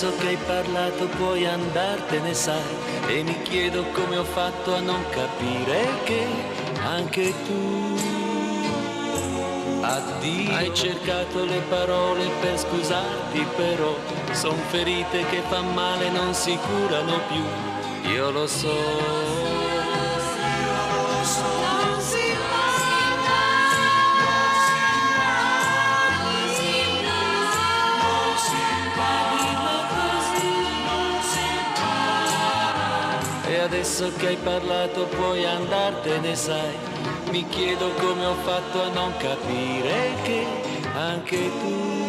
adesso che hai parlato puoi andartene, sai, e mi chiedo come ho fatto a non capire che anche tu addio. Hai cercato le parole per scusarti, però son ferite che fan male, non si curano più. Io lo so. E adesso che hai parlato puoi andartene, sai. Mi chiedo come ho fatto a non capire che anche tu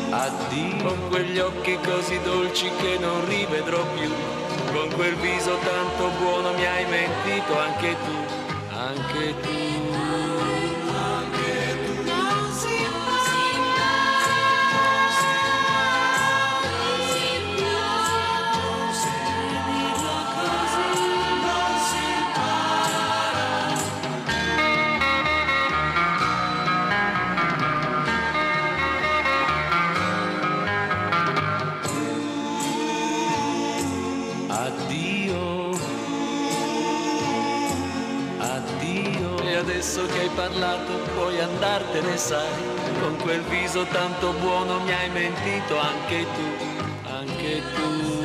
addio. Con quegli occhi così dolci che non rivedrò più, con quel viso tanto buono mi hai mentito anche tu, anche tu. Addio, addio. E adesso che hai parlato puoi andartene, sai. Con quel viso tanto buono mi hai mentito anche tu, anche tu.